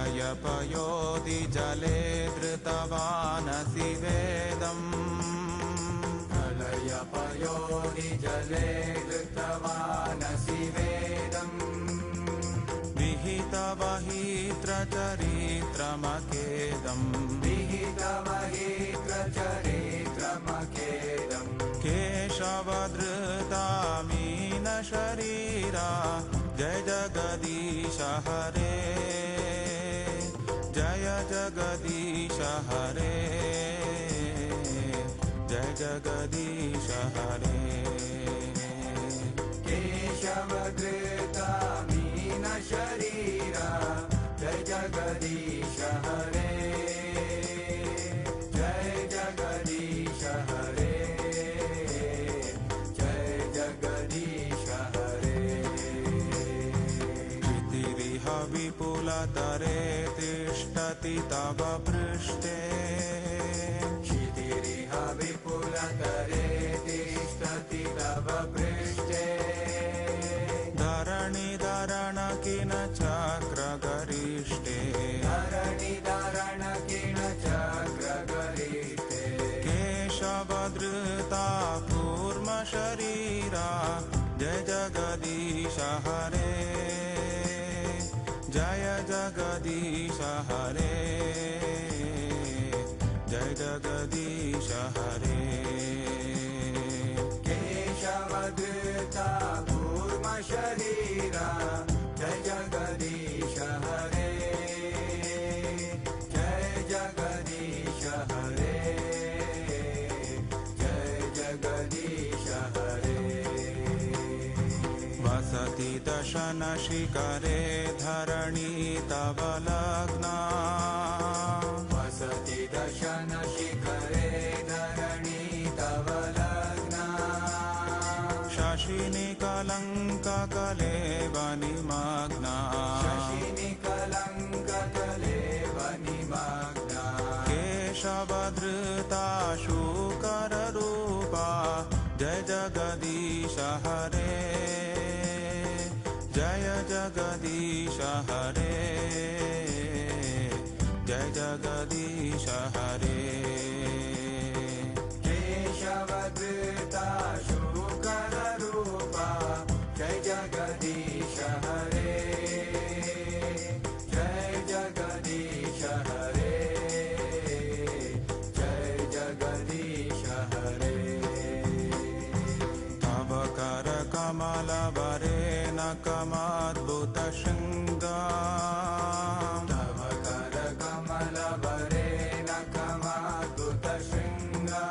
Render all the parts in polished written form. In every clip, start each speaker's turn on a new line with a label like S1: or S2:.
S1: कलयपयोधि जले धृतवानसि वेदम्
S2: कलयपयोधि जले धृतवानसि वेदम्
S1: विहितवहित्रचरित्रमकेदम्
S2: विहितवहित्रचरित्रमकेदम्
S1: केशवधृतामीनशरीरा जय जगदीश हरे जय जगदीश हरे जय जगदीश हरे
S2: केशवधृतामीनशरीरा जय जगदीश हरे जय जगदीश हरे जय जगदीश हरे
S1: क्षितिरिह विपुलतरे तिष्ठति तव पृष्ठे
S2: क्षितिरिह विपुलतरे तिष्ठति तव पृष्ठे
S1: धरणिधरण किन चक्रगरिष्ठे
S2: धरणिधरण किण चक्रगरिष्ठे
S1: केशवधृता कूर्मशरीरा जय जगदीश हरे जय जगदीश हरे जय जगदीश हरे
S2: केशवधृता कूर्मशरीरा जय जगदीश हरे जय जगदीश हरे जय जगदीश हरे
S1: वसति दशन शिखरे धरणी तव लग्ना
S2: वसति दशन शिखरे धरणी तव लग्ना
S1: शशिनि कलंक कलेव निमग्ना
S2: शशिनि कलंक कलेव निमग्ना
S1: केशवधृता शूकर रूपा जय जगदीश हरे जय जगदीश हरे जय जगदीश हरे
S2: केशवधृता शूकर रूपा जय जगदीश हरे जय जगदीश हरे जय जगदीश हरे
S1: तव कर कमल वरेण कमाद्भुत शृंगा
S2: तव कर कमल वरेण कमाद्भुत शृंगा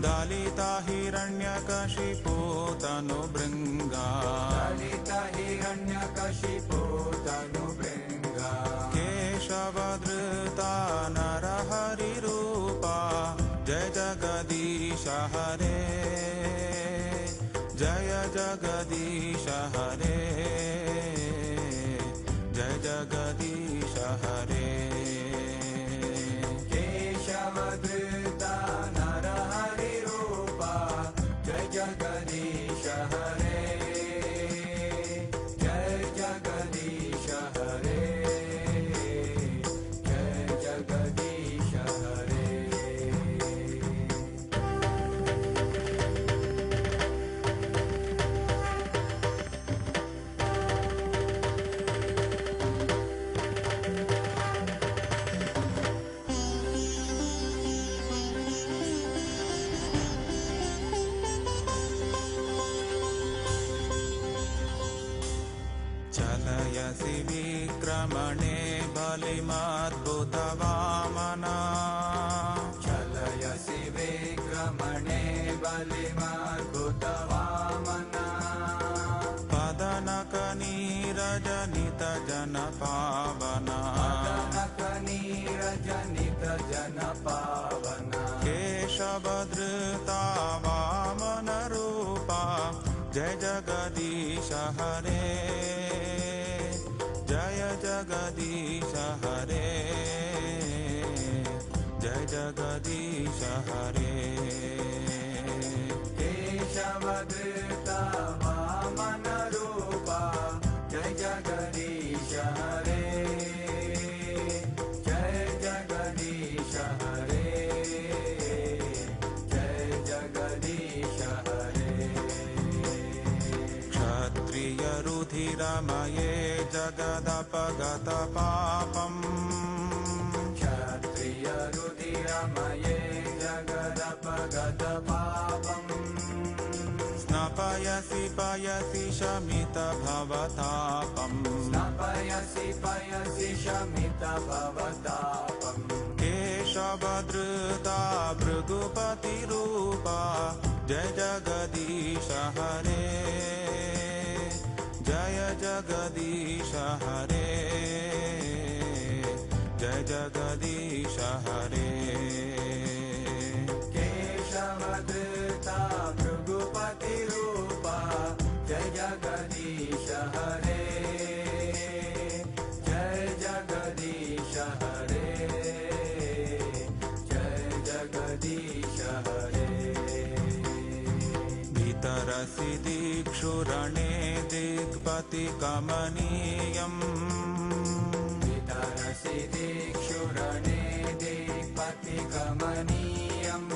S1: दलिता हिरण्यकशिपो तनुभृङ्गा
S2: दलिता हिरण्यकशिपो तनुभृङ्गा
S1: केशवधृता नरहरिरूपा जय जगदीश हरे जय जगदीश हरे जय जगदीश हरे
S2: केशवधृता नरहरिरूपा जय जगदीश हरे जय जगदीश हरे जय जगदीश हरे
S1: चलयसि विक्रमणे बलिमद्भुतवामना
S2: चलयसि विक्रमणे बलिमद्भुतवामना
S1: पदनकनीरजनित जनपावना
S2: पदनकनीरजनित जनपावना
S1: केशवधृता वामन रूपा जय जगदीश हरे जय जगदीश हरे जय जगदीश हरे
S2: केशवधृता वामन रूपा जय जगदीश हरे
S1: जगदपगतपापम्
S2: क्षत्रियरुधिरमये जगदपगतपापम्
S1: स्नपयसि पयसि शमितभवतापम्
S2: स्नपयसि पयसि शमितभवतापम्
S1: केशवधृता भृगुपतिरूपा जय जगदीश हरे जय जगदीश हरे जय जगदीश हरे
S2: केशवधृता भृगुपतिरूपा जय जगदीश हरे जय जगदीश हरे जय जगदीश हरे
S1: भीतरसि दिक्षुरणे दिग्पतिकमनीयम्
S2: वितरसि दिक्षुरणे दिक्पतिकमनीयम्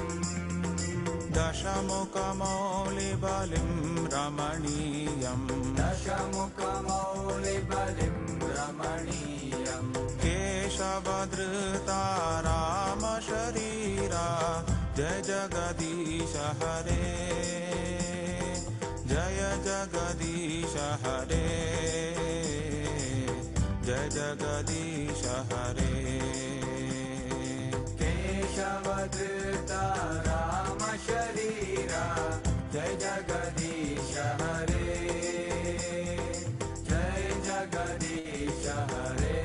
S1: दशमुखमौलिबलिं रमणीयम्
S2: दशमुखमौलिबलिं रमणीयम्
S1: केशवधृता रामशरीरा जय जगदीश हरे जय जगदीश हरे जय जगदीश हरे
S2: केशवधृता रामशरीरा जय जगदीश हरे जय जगदीश हरे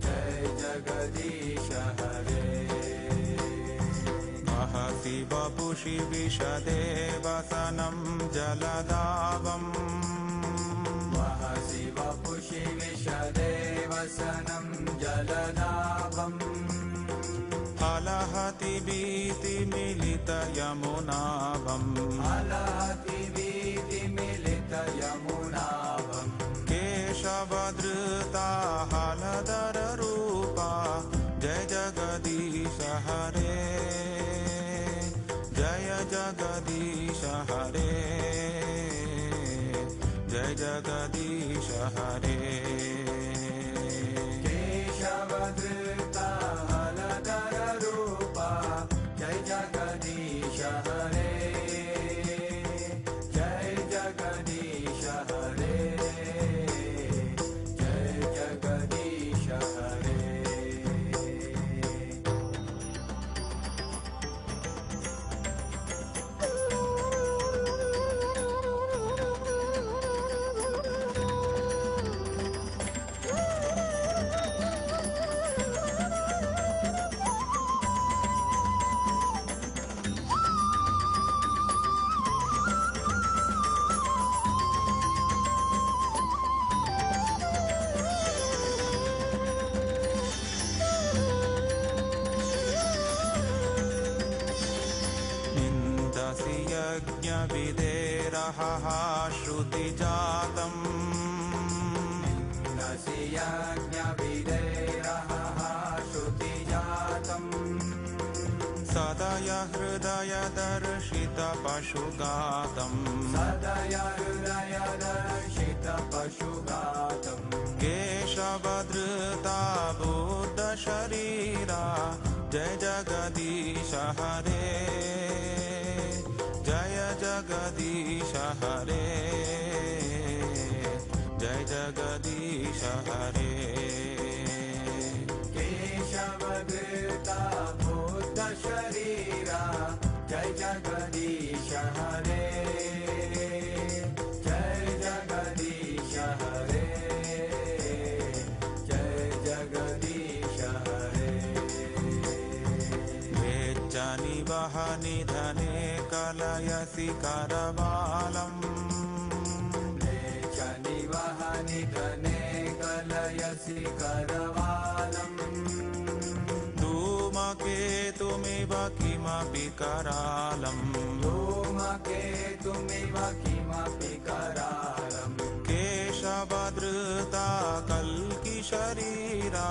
S2: जय जगदीश हरे
S1: महसि वपुषि विशदे वसनं जलदावम्
S2: वहसि वपुषि विशदे वसनं जलदावम्
S1: अलहति भीतिमिलितयमुनाभम्
S2: अलहति वीतिमिलितयमुनाभम्
S1: केशवधृता हलधररूपा जय जगदीश हरे जय जगदीश हरे जय जगदीश हरे
S2: केशवधृता हलधररूपा जय जगदीश हरे जय जगदीश हरे जय जगदीश हरे
S1: निन्दसि यज्ञविधेरहः श्रुतिजातम्
S2: नसि यज्ञविधेरहः श्रुतिजातम्
S1: सदय हृदयदर्शितपशुगातम्
S2: सदय हृदयदर्शितपशुगातम्
S1: केशवधृता बुद्धशरीरा जय जगदीश हरे जय जगदीश हरे जय जगदीश हरे
S2: केशवधृता बुद्धशरीरा जय जगदीश हरे जय जगदीश हरे जय जगदीश हरे
S1: वेच्चनिवहनिधने कलयसि करवालम्
S2: निवहनिधने कलयसि करवालम्
S1: धूमकेतुमिव किमपि करालम्
S2: धूमकेतुमिव किमपि करालम्
S1: केशवधृता कल्किशरीरा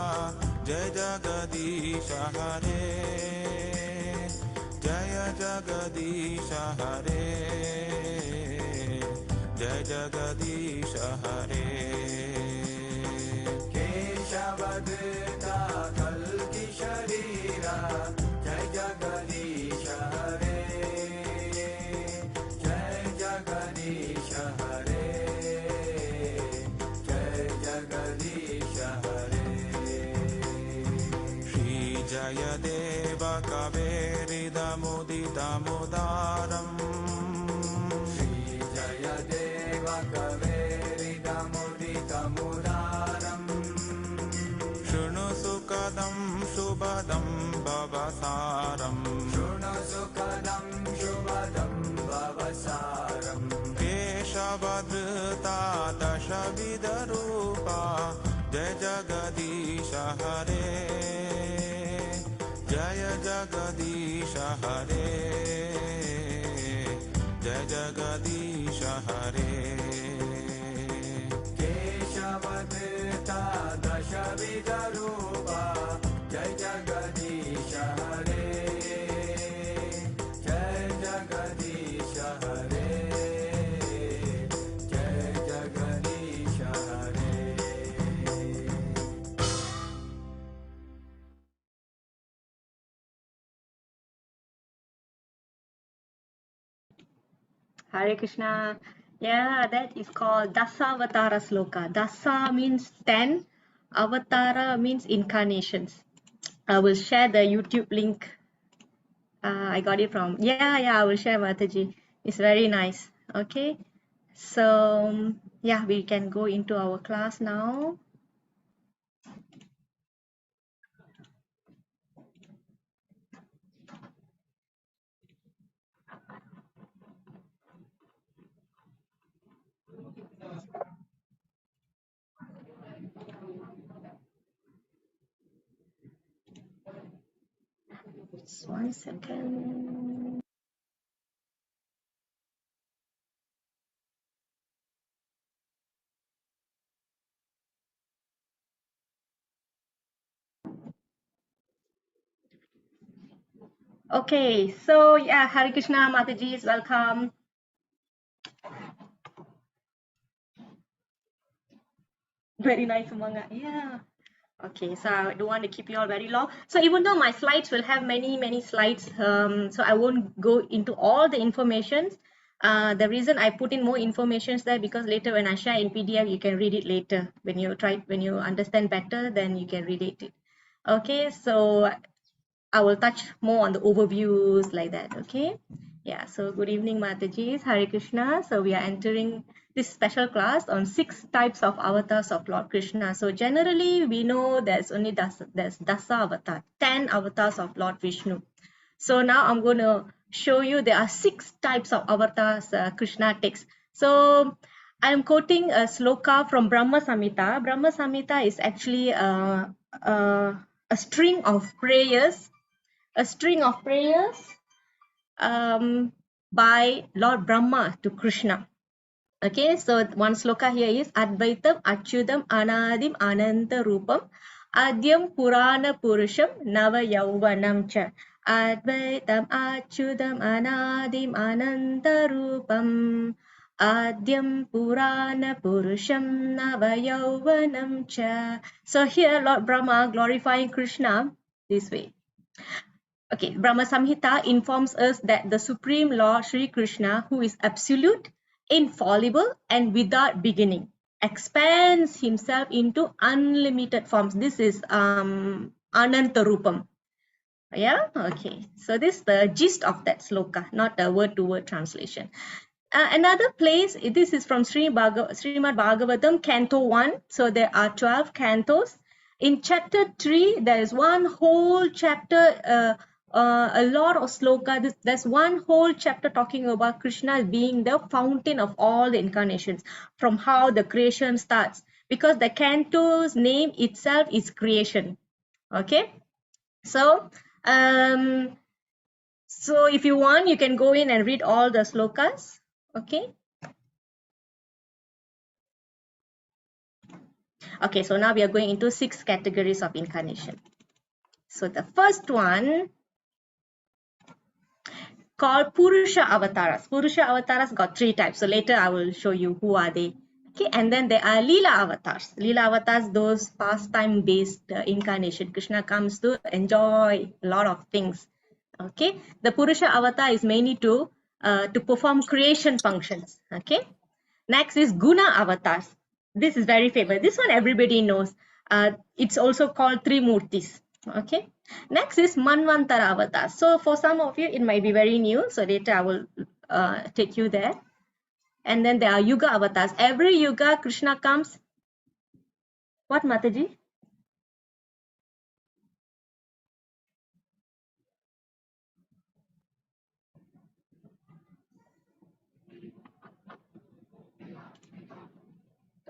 S1: जय जगदीश हरे जय जगदीश हरे जय जगदीश हरे
S2: Jai Jagadish Hare, Jai Jagadish Hare, Jai Jagadish Hare.
S1: Shri Jayadeva Kaveri Damodita Mudaram
S2: Shri Jayadeva Kaveri Damodita Mudaram,
S1: Shunu Sukadam Shubhadam Bhavasaram
S2: Shruno Sukhadam Shubhadam Bhavasaram,
S1: Keshavadhrita Dashavidarupa Jai Jagadisha Hare Jaya Jagadisha Hare Jai Jagadisha Hare
S2: Keshavadrita Dashavidarupa, Jai Jagadish Hare, Jai Jagadish Hare, Jai Jagadish Hare.
S3: Hare Krishna. Yeah, that is called Dasavatara Sloka. Dasa means 10, Avatara means incarnations. I will share the YouTube link. I got it from, yeah, I will share, Mataji. It's very nice. Okay, so yeah, we can go into our class now. Just 1 second. Okay, so yeah, Hare Krishna, Mataji is welcome. Very nice, Umanga. Yeah. Okay, so I don't want to keep you all very long. So even though my slides will have many slides, so I won't go into all the informations. The reason I put in more informations there because later when I share in PDF, you can read it later. When you understand better, then you can read it. Okay, so I will touch more on the overviews like that. Okay. Yeah. So good evening, Matajis. Hare Krishna. So we are entering this special class on 6 types of avatars of Lord Krishna. So generally we know there's Dasa avatar, 10 avatars of Lord Vishnu. So now I'm going to show you there are 6 types of avatars Krishna takes. So I'm quoting a sloka from Brahma Samhita. Brahma Samhita is actually a string of prayers by Lord Brahma to Krishna. Okay, so one sloka here is Advaitam Achyutam Anadim Ananta Rupam Adyam Purana Purusham Nava Yauvanam Cha. Advaitam Achyutam Anadim Ananta Rupam Adyam Purana Purusham Nava Yauvanam Cha. So here Lord Brahma glorifying Krishna this way. Okay, Brahma Samhita informs us that the Supreme Lord Sri Krishna, who is absolute, infallible, and without beginning, expands himself into unlimited forms. This is Ananta Rupam. Yeah, okay. So this is the gist of that sloka, not a word-to-word translation. Another place, this is from Srimad Bhagavatam, Canto 1. So there are 12 cantos. In chapter 3, there is one whole chapter, a lot of sloka. There's one whole chapter talking about Krishna being the fountain of all the incarnations, from how the creation starts. Because the canto's name itself is creation. Okay? So if you want, you can go in and read all the slokas. Okay. Okay, so now we are going into 6 categories of incarnation. So the first one called Purusha avatars. Purusha avatars got 3 types. So later I will show you who are they. Okay, and then there are Leela avatars. Leela avatars, those pastime-based incarnation. Krishna comes to enjoy a lot of things. Okay, the Purusha avatar is mainly to perform creation functions. Okay, next is Guna avatars. This is very famous. This one everybody knows. It's also called Trimurtis. Okay. Next is Manvantara avatar. So for some of you, it might be very new. So later I will take you there. And then there are Yuga avatars. Every Yuga, Krishna comes. What, Mataji?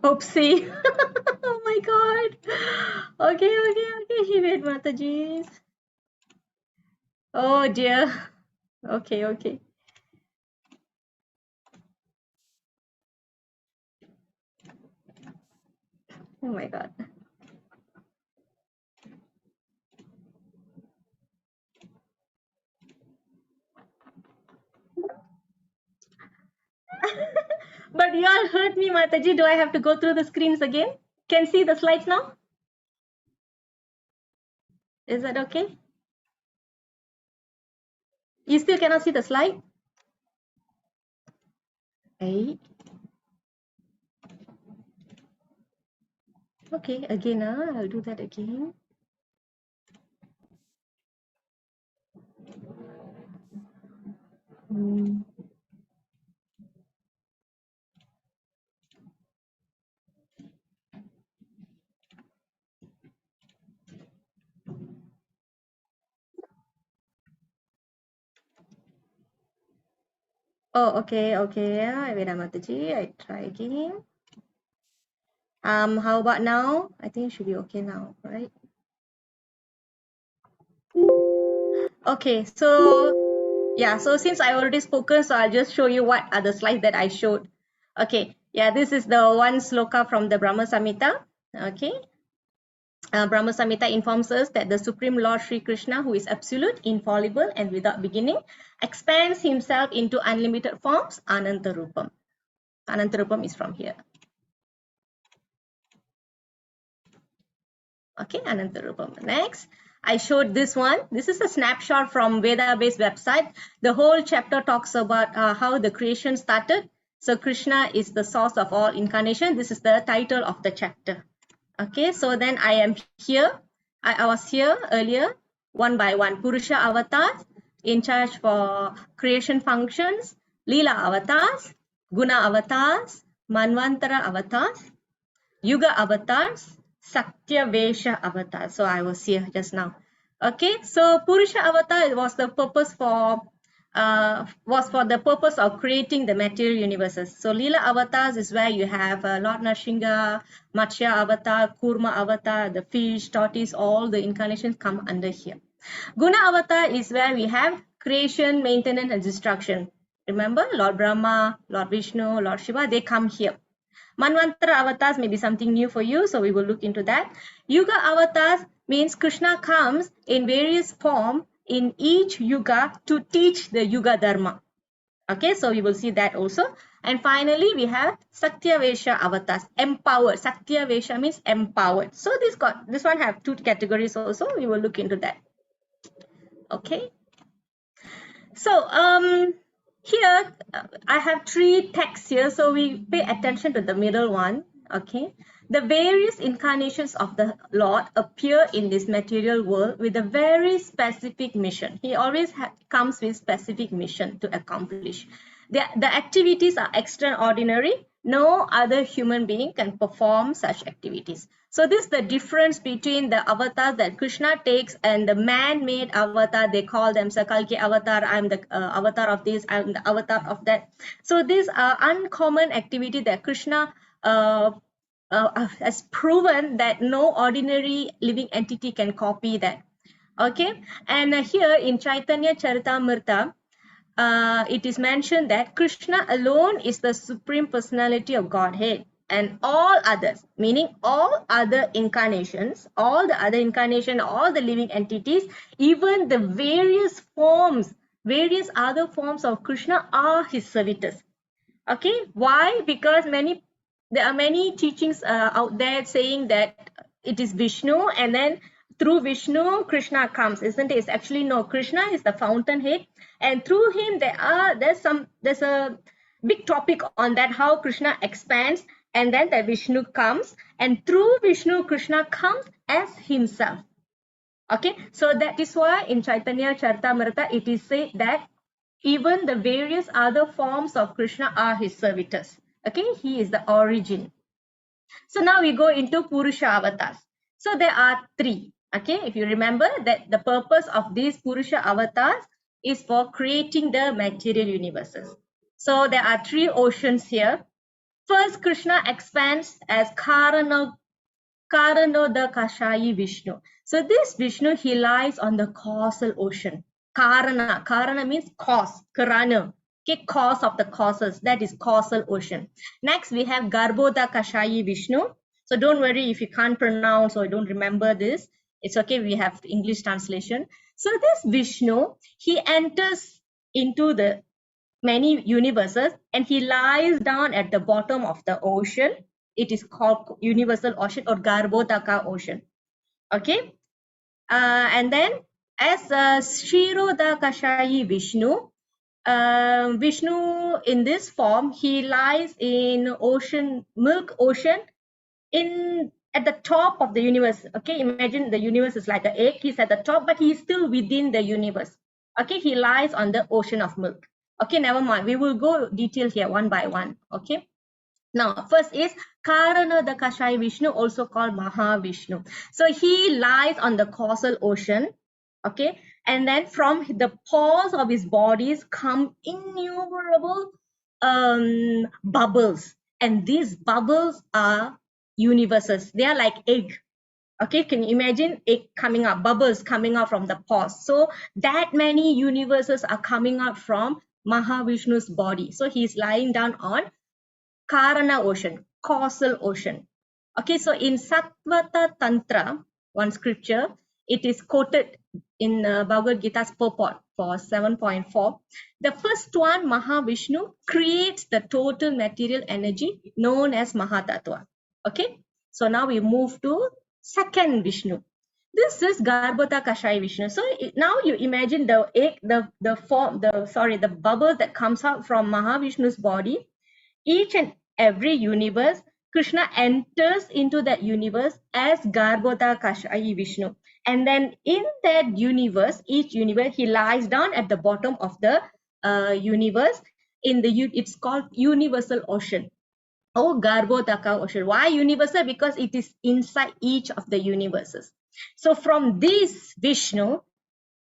S3: Oopsie. Oh my God. Okay. Wait, Mataji. Oh dear. Okay. Oh my God. But you all heard me, Mataji. Do I have to go through the screens again? Can see the slides now? Is that okay? You still cannot see the slide? Hey. Okay, again, I'll do that again. Hmm. Oh, okay. Wait, Mataji. I try again. How about now? I think it should be okay now, right? Okay, so yeah, so since I already spoken, so I'll just show you what are the slides that I showed. Okay, yeah, this is the one sloka from the Brahma Samhita. Okay, Brahma Samhita informs us that the Supreme Lord Sri Krishna, who is absolute, infallible, and without beginning, expands himself into unlimited forms, Ananta Rupam. Ananta Rupam is from here. Okay, Ananta Rupam. Next, I showed this one. This is a snapshot from Veda-based website. The whole chapter talks about how the creation started. So Krishna is the source of all incarnation. This is the title of the chapter. Okay, so then I am here. I was here earlier, one by one. Purusha avatars, in charge for creation functions. Leela avatars, Guna avatars, Manvantara avatars, Yuga avatars, Sakya Vesha avatar. So I was here just now. Okay, so Purusha avatar was for the purpose of creating the material universes. So Leela avatars is where you have Lord Nrsimha, Matsya avatar, Kurma avatar, the fish, tortoise, all the incarnations come under here. Guna avatar is where we have creation, maintenance, and destruction. Remember, Lord Brahma, Lord Vishnu, Lord Shiva, they come here. Manvantara avatars may be something new for you, so we will look into that. Yuga avatars means Krishna comes in various form in each yuga to teach the yuga dharma. Okay, so we will see that also. And finally, we have Sakya Vesha avatars, empowered. Sakya Vesha means empowered. So this one have two categories also. We will look into that. Okay. So here I have three texts here, so we pay attention to the middle one. Okay, the various incarnations of the Lord appear in this material world with a very specific mission. He always comes with specific mission to accomplish. The activities are extraordinary. No other human being can perform such activities. So this is the difference between the avatars that Krishna takes and the man-made avatar. They call them Sakalki avatar. I'm the avatar of this. I'm the avatar of that. So these are uncommon activity that Krishna has proven that no ordinary living entity can copy that. Okay, and here in Chaitanya Charitamrita, it is mentioned that Krishna alone is the supreme personality of Godhead, and all others, meaning all other incarnations, all the living entities, even the various other forms of Krishna are his servitors. Okay, why? Because many there are many teachings out there saying that it is Vishnu, and then through Vishnu, Krishna comes, isn't it? It's actually no. Krishna is the fountainhead, and through him there's a big topic on that, how Krishna expands, and then the Vishnu comes, and through Vishnu, Krishna comes as himself. Okay, so that is why in Chaitanya Charitamrita it is said that even the various other forms of Krishna are his servitors. Okay, he is the origin. So now we go into Purusha avatars. So there are three. Okay, if you remember that the purpose of these Purusha avatars is for creating the material universes. So there are three oceans here. First, Krishna expands as Karanodakashayi Vishnu. So this Vishnu, he lies on the causal ocean. Karana means cause, Karana. Okay, cause of the causes, that is causal ocean. Next, we have Garbhodakashayi Vishnu. So don't worry if you can't pronounce or don't remember this. It's okay, we have English translation. So this Vishnu, he enters into the many universes and he lies down at the bottom of the ocean. It is called universal ocean or Garbhodaka ocean. Okay, and then as Kshirodakashayi Vishnu, Vishnu in this form, he lies in ocean, milk ocean, in at the top of the universe. Okay, imagine the universe is like an egg. He's at the top, but he's still within the universe. Okay, he lies on the ocean of milk. Okay, never mind. We will go detail here one by one. Okay. Now, first is Karanodakashayi Vishnu, also called Mahavishnu. So he lies on the causal ocean. Okay, and then from the pores of his bodies come innumerable bubbles, and these bubbles are universes. They are like egg. Okay, can you imagine egg coming up, bubbles coming out from the pores? So that many universes are coming out from Mahavishnu's body. So he's lying down on Karana ocean, causal ocean. Okay, so in Sattvata Tantra, one scripture, it is quoted in Bhagavad Gita's purport for 7.4. The first one, Mahavishnu, creates the total material energy known as Mahatattva. Okay, so now we move to second Vishnu. This is Garbhodakashayi Vishnu. So now you imagine the egg, the bubble that comes out from Mahavishnu's body. Each and every universe, Krishna enters into that universe as Garbhodakashayi Vishnu. And then in that universe, each universe, he lies down at the bottom of the universe. It's called universal ocean. Oh, Garbhodaka ocean. Why universal? Because it is inside each of the universes. So from this Vishnu,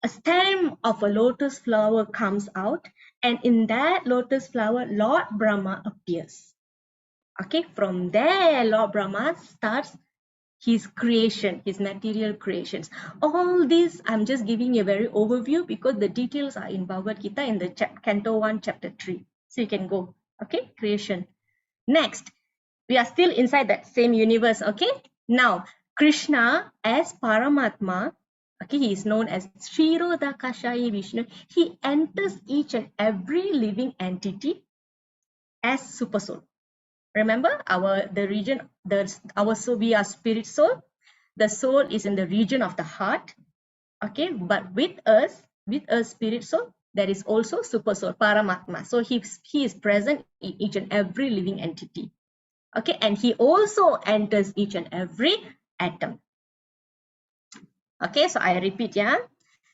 S3: a stem of a lotus flower comes out, and in that lotus flower, Lord Brahma appears. Okay, from there, Lord Brahma starts his creation, his material creations. All this, I'm just giving you a very overview because the details are in Bhagavad Gita in the Canto 1, Chapter 3. So you can go. Okay, creation. Next, we are still inside that same universe. Okay, now Krishna as Paramatma, okay, he is known as Kshirodakashayi Vishnu. He enters each and every living entity as super soul. Remember, we are spirit soul. The soul is in the region of the heart. Okay, but with us spirit soul, there is also super soul, Paramatma. So he is present in each and every living entity. Okay, and he also enters each and every atom. Okay, so I repeat, yeah.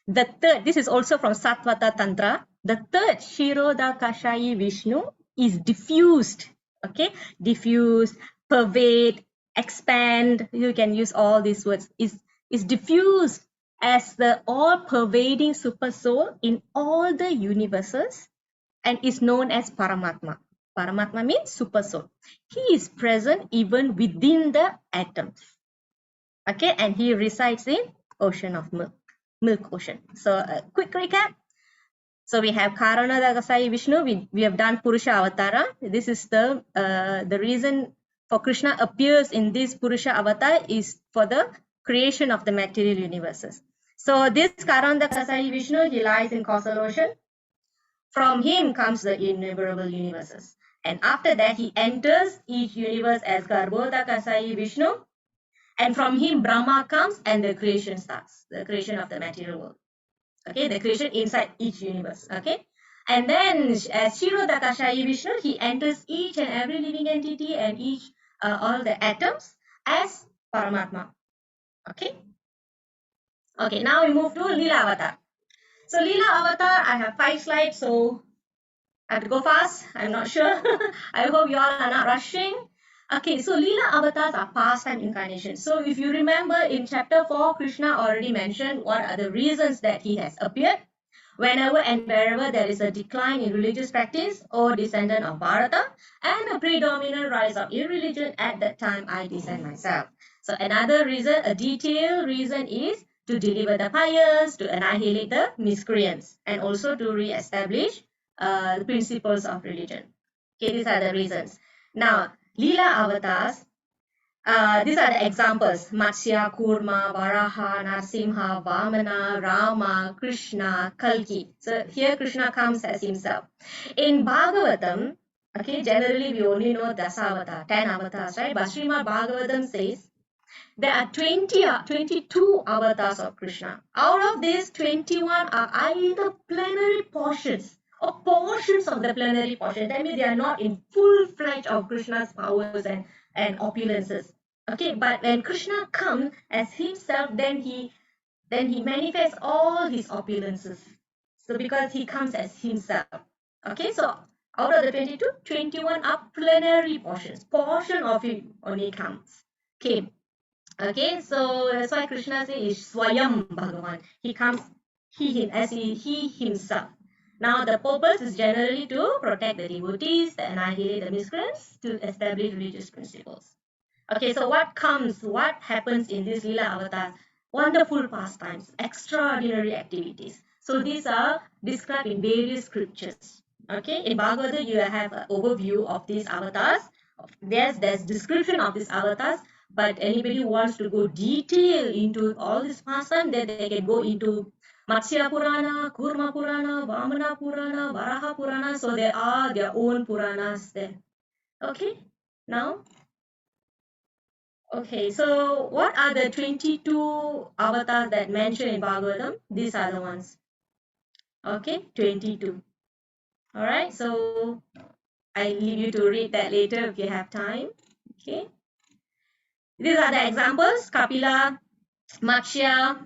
S3: The third, this is also from Sattvata Tantra. The third Kshirodakashayi Vishnu is diffused. Okay, diffuse, pervade, expand. You can use all these words. Is diffused as the all-pervading super soul in all the universes and is known as Paramatma. Paramatma means super soul. He is present even within the atoms. Okay, and he resides in ocean of milk ocean. So a quick recap. So we have Karanodakashayi Vishnu. We have done Purusha Avatara. This is the reason for Krishna appears in this Purusha Avatar is for the creation of the material universes. So this Karanodakashayi Vishnu, he lies in causal ocean. From him comes the innumerable universes. And after that, he enters each universe as Garbhodakashayi Vishnu. And from him, Brahma comes and the creation starts, the creation of the material world. Okay, the creation inside each universe. Okay. And then as Kshirodakashayi Vishnu, he enters each and every living entity and each all the atoms as Paramatma. Okay. Okay, now we move to Lila Avatar. So Lila Avatar, I have 5 slides, so I have to go fast. I'm not sure. I hope you all are not rushing. Okay, so Lila avatars are pastime incarnations. So if you remember in chapter 4, Krishna already mentioned what are the reasons that he has appeared. Whenever and wherever there is a decline in religious practice or descendant of Bharata and a predominant rise of irreligion, at that time I descend myself. So another reason, a detailed reason is to deliver the pious, to annihilate the miscreants, and also to re-establish the principles of religion. Okay, these are the reasons. Now, Lila avatars, these are the examples: Matsya, Kurma, Varaha, Narsimha, Vamana, Rama, Krishna, Kalki. So here Krishna comes as himself. In Bhagavatam, okay, generally we only know Dasavatar, 10 avatars, right? But Srimad Bhagavatam says there are 22 avatars of Krishna. Out of these, 21 are either plenary portions or portions of the plenary portion. That means they are not in full-fledged of Krishna's powers and opulences. Okay, but when Krishna comes as himself, then he manifests all his opulences. So because he comes as himself. Okay, so out of the 22, 21 are plenary portions. Portion of him only comes. Okay. Okay, so that's why Krishna says is Swayam Bhagavan. He comes, he himself. Now the purpose is generally to protect the devotees, to annihilate the miscreants, to establish religious principles. Okay, so what happens in this Lila Avatar? Wonderful pastimes, extraordinary activities. So these are described in various scriptures. Okay, in Bhagavad you have an overview of these avatars. There's description of these avatars, but anybody who wants to go detail into all this pastime, then they can go into Matsya Purana, Kurma Purana, Vamana Purana, Varaha Purana. So there are their own Puranas there. Okay, now. Okay, so what are the 22 avatars that mentioned in Bhagavatam? These are the ones. Okay, 22. Alright, so I leave you to read that later if you have time. Okay. These are the examples: Kapila, Matsya,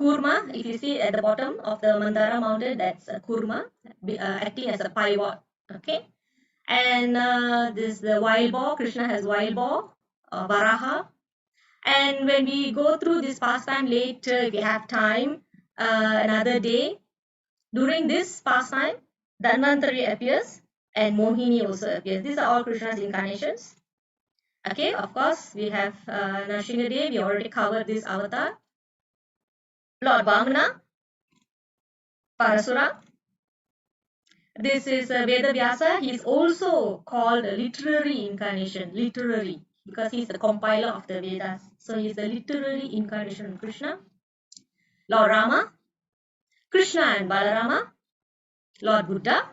S3: Kurma. If you see at the bottom of the Mandara mountain, that's a Kurma, acting as a pivot. Okay. And this is the wild boar. Krishna has wild boar, Varaha. And when we go through this pastime later, if you have time, another day, during this pastime, Dhanvantari appears and Mohini also appears. These are all Krishna's incarnations. Okay, of course, we have Nrsimhadev, we already covered this avatar. Lord Vamana, Parasura. This is Veda Vyasa. He is also called a literary incarnation, literary, because he is the compiler of the Vedas. So he is the literary incarnation of Krishna. Lord Rama, Krishna and Balarama, Lord Buddha,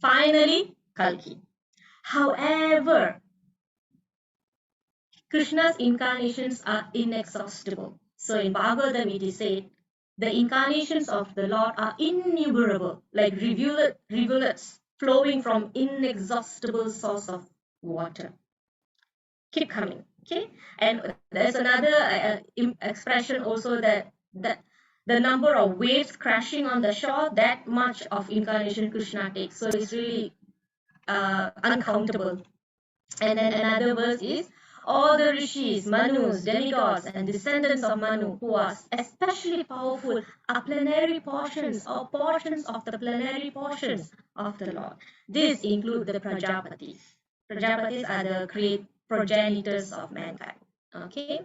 S3: finally Kalki. However, Krishna's incarnations are inexhaustible. So in Bhagavatam it is said, the incarnations of the Lord are innumerable, like rivulets flowing from inexhaustible source of water. Keep coming, okay? And there's another expression also that the number of waves crashing on the shore, that much of incarnation Krishna takes. So it's really uncountable. And then another verse is, all the rishis, manus, demigods, and descendants of Manu, who are especially powerful, are plenary portions or portions of the plenary portions of the Lord. This includes the Prajapatis. Prajapatis are the great progenitors of mankind. Okay.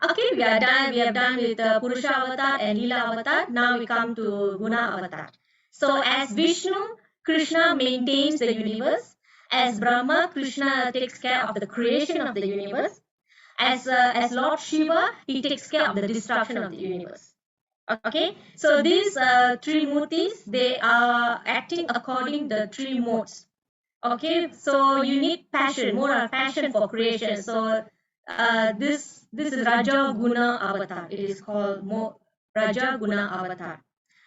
S3: Okay, we are done. We have done with the Purusha Avatar and Lila Avatar. Now we come to Guna Avatar. So as Vishnu, Krishna maintains the universe. As Brahma, Krishna takes care of the creation of the universe. As Lord Shiva, he takes care of the destruction of the universe. Okay, so these three murtis, they are acting according the three modes. Okay, so you need passion, more passion for creation. So this is Raja Guna Avatar. It is called Raja Guna Avatar.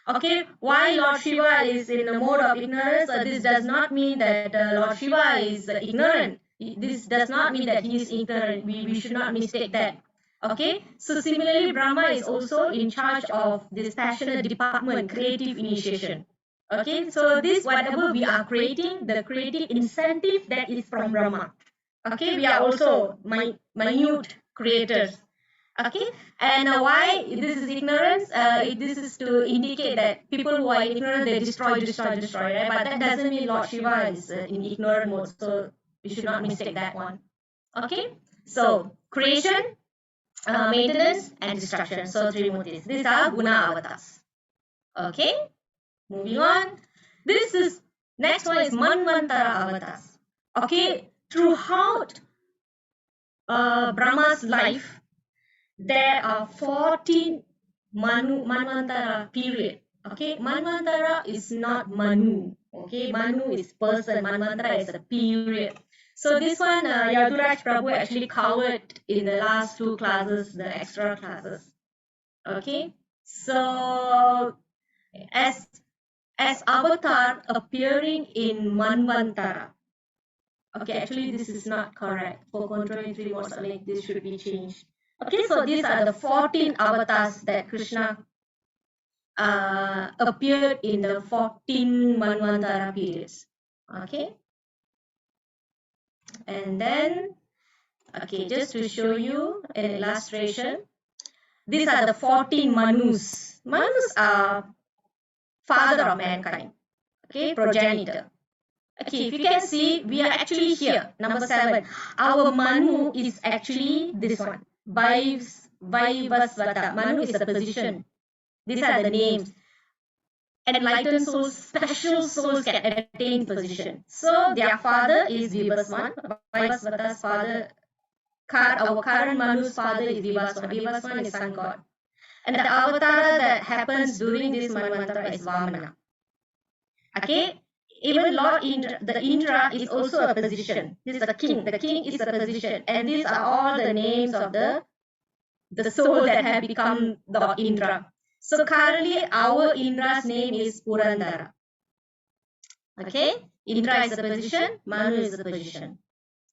S3: Okay, why Lord Shiva is in a mode of ignorance? This does not mean that Lord Shiva is ignorant. This does not mean that he is ignorant. We should not mistake that. Okay, so similarly, Brahma is also in charge of this passionate department, creative initiation. Okay, so this whatever we are creating, the creative incentive that is from Brahma. Okay, we are also minute creators. Okay, and why this is ignorance? This is to indicate that people who are ignorant, they destroy, right? But that doesn't mean Lord Shiva is in ignorant mode, so we should not mistake that one. Okay, so creation, maintenance, and destruction. So three murtis. These are guna avatars. Okay, moving on. This is next one is manvantara avatars. Okay, throughout Brahma's life, there are 14 Manvantara period. Okay, Manvantara is not Manu. Okay, Manu is person, Manvantara is a period. So this one, Yaduraj Prabhu actually covered in the last two classes, the extra classes. Okay, so as Avatar appearing in Manvantara. Okay, actually this is not correct. For controlling three modes, like this should be changed. Okay, so these are the 14 avatars that Krishna appeared in the 14 Manvantara periods. Okay, and then, okay, just to show you an illustration, these are the 14 Manus. Manus are father of mankind. Okay, progenitor. Okay, if you can see, we are actually here, number 7. Our Manu is actually this one, Vaivasvata. Manu is the position. These are the names. Enlightened souls, special souls can attain position. So their father is Vivaswan. Vaivasvata's father, our current Manu's father is Vivaswan. Vivaswan is sun god. And the avatar that happens during this Manvantara is Vamana. Okay, even Lord Indra, the Indra is also a position. This is the king. The king is a position, and these are all the names of the soul that have become Lord Indra. So currently, our Indra's name is Purandara. Okay, Indra is a position, Manu is a position.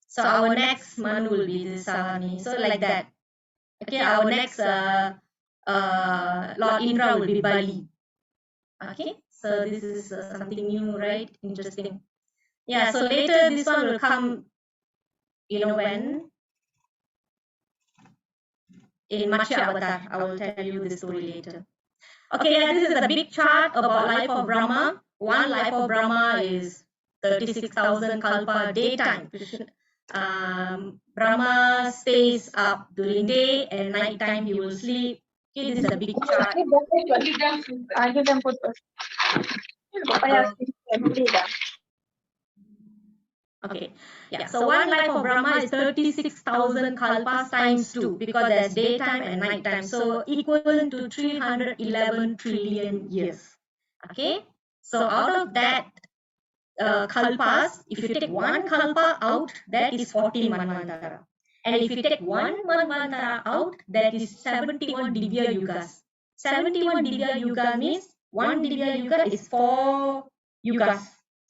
S3: So our next Manu will be this Savani. So like that. Okay, our next Lord Indra will be Bali. Okay, so this is something new, right? Interesting. Yeah, so later this one will come, when? In Matsya Avatar. I will tell you the story later. Okay, yeah, this is a big chart about life of Brahma. One life of Brahma is 36,000 kalpa daytime. Brahma stays up during day and night time he will sleep. Okay, this is a big chart. Okay, yeah, so one life of Brahma is 36,000 kalpas times 2 because there's daytime and nighttime, so equivalent to 311 trillion years. Okay, so out of that kalpas, if you take one kalpa out, that is 14 manvantara. And if you take one manvantara out, that is 71 divya yugas. 71 divya yuga means one divya yuga is 4 yugas.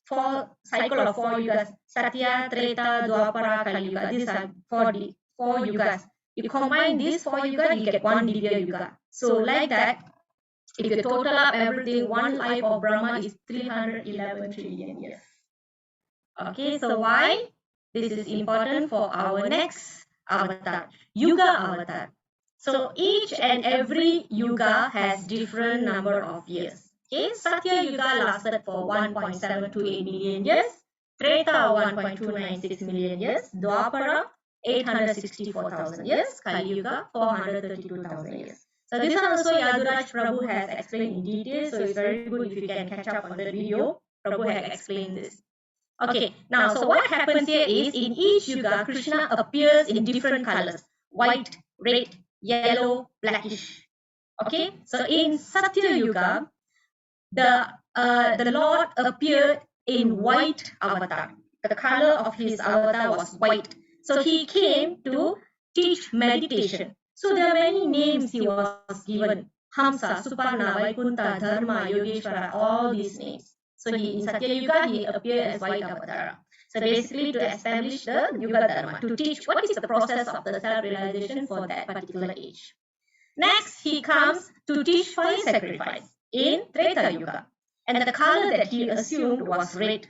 S3: 4 cycle of 4 yugas. Satya, Treta, Dwapara, Kali Yuga. These are 4 yugas. You combine these 4 yugas, you get one divya yuga. So like that, if you total up everything, one life of Brahma is 311 trillion years. Okay, so why? This is important for our next avatar, Yuga avatar. So each and every Yuga has different number of years. Okay, Satya Yuga lasted for 1.728 million years, Treta 1.296 million years, Dwapara 864,000 years, Kali Yuga 432,000 years. So this one also Yaduraj Prabhu has explained in detail, so it's very good if you can catch up on the video. Prabhu has explained this. Okay, now so what happens here is in each Yuga, Krishna appears in different colors: white, red, yellow, blackish. Okay, so in Satya Yuga, the Lord appeared in white avatar. The color of his avatar was white. So he came to teach meditation. So there are many names he was given. Hamsa, Suparna, Vaikunta, Dharma, Yogeshwara, all these names. So in Satya Yuga, he appeared as white avatar. So basically to establish the Yuga Dharma, to teach what is the process of the self-realization for that particular age. Next, he comes to teach fire sacrifice in Treta Yuga. And the color that he assumed was red.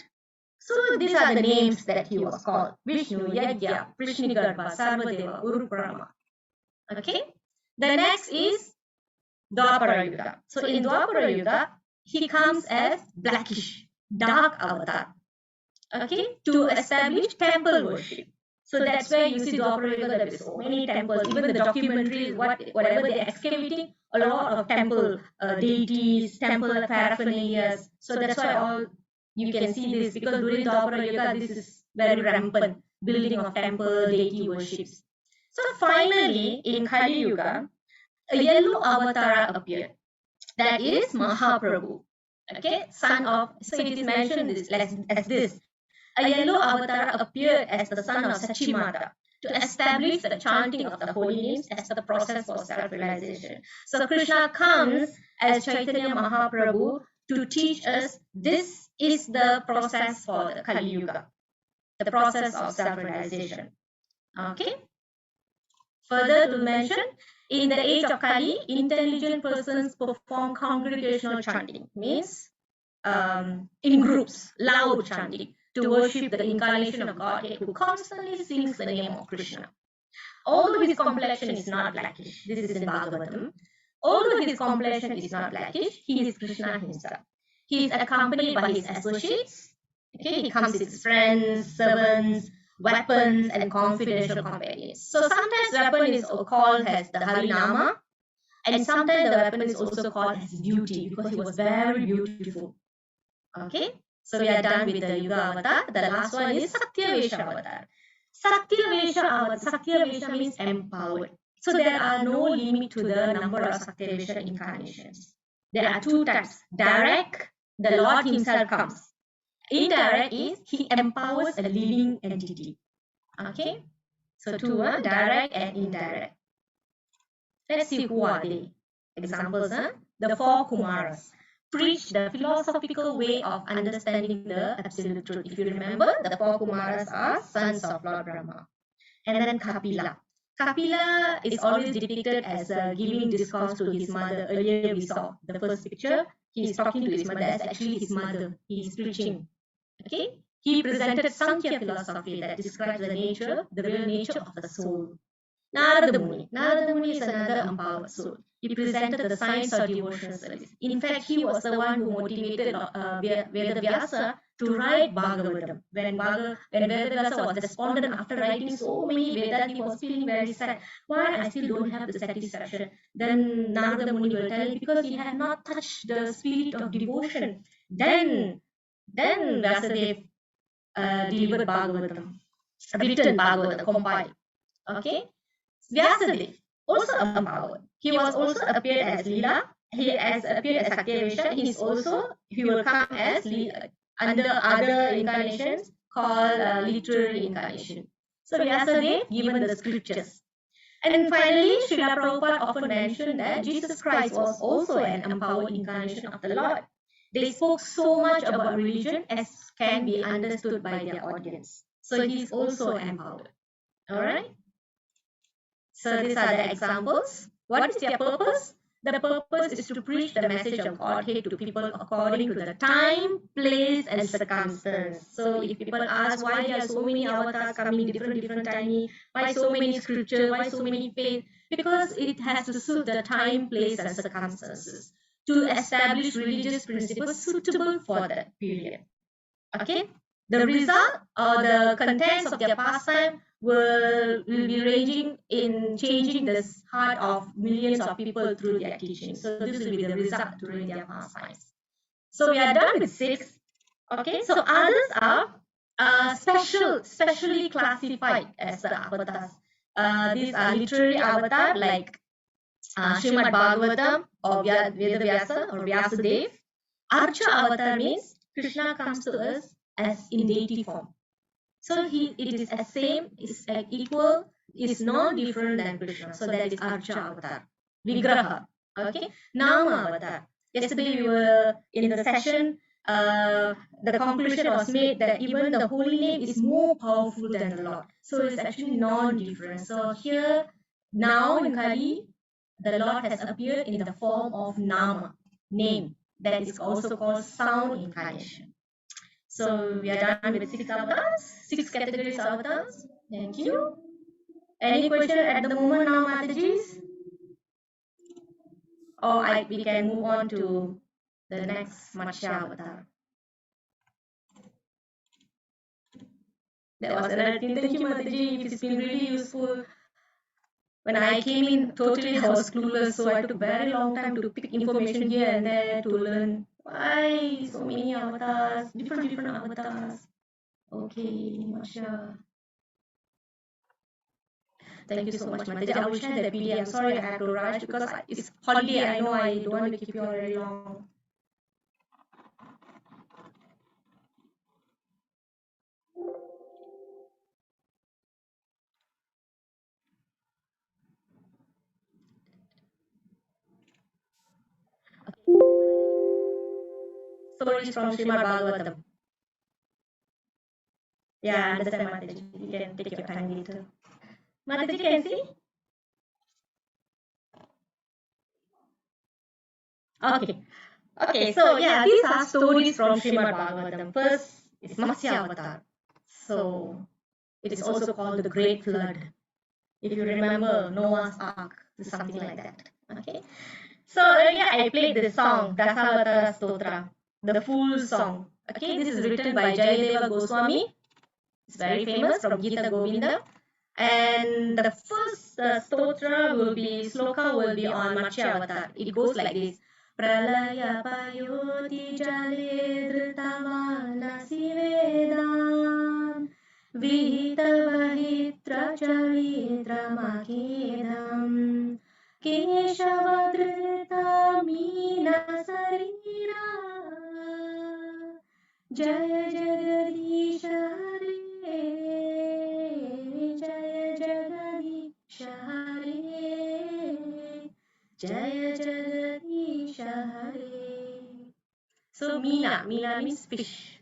S3: So these are the names that he was called. Vishnu, Yajna, Prishnigarbha, Sarvadeva, Urukrama. Okay. The next is Dwapara Yuga. So in Dwapara Yuga, he comes as blackish, dark avatar. Okay, to establish temple worship. So that's where you see Dwapara Yuga, there is so many temples. Even the documentaries, whatever they're excavating, a lot of temple deities, temple paraphernalia. So that's why all you can see this, because during Dwapara Yuga, this is very rampant, building of temple, deity worships. So finally, in Kali Yuga, a yellow avatar appeared. That is Mahaprabhu. Okay, son of, so it is mentioned as this. A yellow avatar appeared as the son of Sachimata to establish the chanting of the holy names as the process for self-realization. So Krishna comes as Chaitanya Mahaprabhu to teach us this is the process for the Kali Yuga, the process of self-realization. Okay. Further to mention, in the age of Kali, intelligent persons perform congregational chanting, means in groups, loud chanting, to worship the incarnation of Godhead who constantly sings the name of Krishna. Although his complexion is not blackish, this is in Bhagavatam, although his complexion is not blackish, he is Krishna himself. He is accompanied by his associates. Okay, he comes with his friends, servants, weapons, and confidential companions. So sometimes weapon is called as the Harinama, and sometimes the weapon is also called as beauty, because he was very beautiful. Okay, so we are done with the Yuga avatar. The last one is Satyavesha avatar. Satyavesha means empowered. So there are no limit to the number of Satyavesha incarnations. There are two types. Direct, the Lord himself comes. Indirect is he empowers a living entity. Okay, so two, direct and indirect. Let's see who are they. Examples, the four Kumaras preach the philosophical way of understanding the absolute truth. If you remember, the four Kumaras are sons of Lord Brahma. And then Kapila. Kapila is always depicted as giving discourse to his mother. Earlier we saw the first picture. He is talking to his mother. That's actually his mother. He is preaching. Okay. He presented Sankhya philosophy that describes the real nature of the soul. Narada Muni is another empowered soul. He presented the science of devotional service. In fact, he was the one who motivated Vedavyasa to write Bhagavatam. When Vedavyasa was despondent after writing so many Vedas, he was feeling very sad. Why I still don't have the satisfaction? Then Narada Muni will tell, because he had not touched the spirit of devotion. Then Vyasadeva delivered Bhagavatam, written Bhagavatam, compiled. Okay. Vyasadeva also empowered. He was also appeared as Leela. He has appeared as Satyavesha. He will come as under other incarnations called literary incarnation. So Vyasadeva given the scriptures. And finally, Srila Prabhupada often mentioned that Jesus Christ was also an empowered incarnation of the Lord. They spoke so much about religion as can be understood by their audience. So he is also empowered. Alright? So these are the examples. What is their purpose? The purpose is to preach the message of Godhead to people according to the time, place, and circumstance. So if people ask why there are so many avatars coming different timing, why so many scriptures, why so many faith, because it has to suit the time, place, and circumstances to establish religious principles suitable for that period. Okay, the result or the contents of their pastime will be ranging in changing the heart of millions of people through their teaching. So this will be the result during their pastimes. So we are done with 6. Okay, so others are specially classified as the avatars. These are literary avatar like Srimad Bhagavatam or Vedavyasa or Vyasadeva. Archa avatar means Krishna comes to us as in deity form. So it is as same, is equal, is non-different than Krishna. So that is Archa avatar. Vigraha. Okay. Nama avatar. Yesterday we were in the session. The conclusion was made that even the holy name is more powerful than the Lord. So it's actually non-different. So here now in Kali, the Lord has appeared in the form of Nama, name. That is also called sound incarnation. So we are done with 6 avatars, 6 categories avatars. Thank you. Any question at the moment now, Matajis? Or we can move on to the next Matsya avatar. That was another thing. Thank you, Mataji. It's been really useful. When I came in, totally I was clueless, so I took very long time to pick information here and there to learn why so many avatars, different avatars. Okay, Masha. Thank you so much, Mataji. I will share the PDF. Sorry, I have to rush because it's holiday. I know I don't want to keep you all very long. Stories from Srimad Bhagavatam. Yeah, I understand, Mataji. You can take your time later. Mataji, can see? Okay. Okay, so yeah, these are stories from Srimad Bhagavatam. First is Matsya Avatar. So it is also called the Great Flood. If you remember Noah's Ark, something like that. Okay. So yeah, I played this song, Dasavatara Stotra, the full song. Okay, this is written by Jayadeva Goswami. It's very famous from Gita Govinda. And the first stotra will be, sloka will be on Matsya Avatar. It goes like this. Pralaya payoti jale dhritavana sivedam vihitavahitra chavitramakedam keshavadrita mina sarira jaya jagadish hare jaya jagadish hare jaya jagadish hare. So Meena means fish.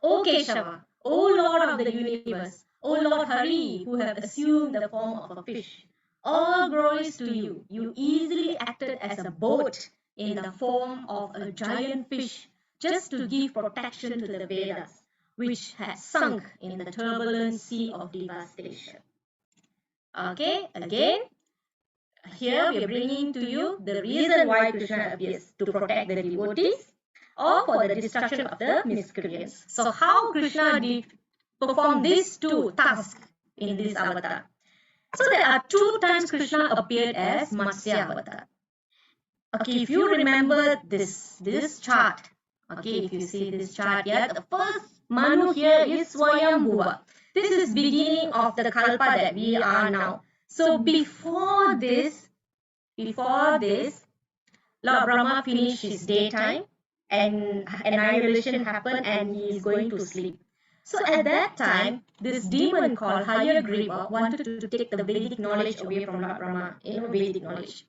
S3: O Keshava, O Lord of the universe, O Lord Hari, who have assumed the form of a fish, all glories to you. You easily acted as a boat in the form of a giant fish just to give protection to the Vedas, which had sunk in the turbulent sea of devastation. Okay, again, here we are bringing to you the reason why Krishna appears, to protect the devotees or for the destruction of the miscreants. So how Krishna did perform these two tasks in this avatar? So there are 2 times Krishna appeared as Matsya avatar. Okay, if you remember this chart, okay, if you see this chart here, the first Manu here is Swayambhuva. This is beginning of the Kalpa that we are now. So before this, Lord Brahma finished his daytime and annihilation happened and he is going to sleep. So at that time, this demon called Hayagriva wanted to take the Vedic knowledge away from Lord Brahma, Vedic knowledge,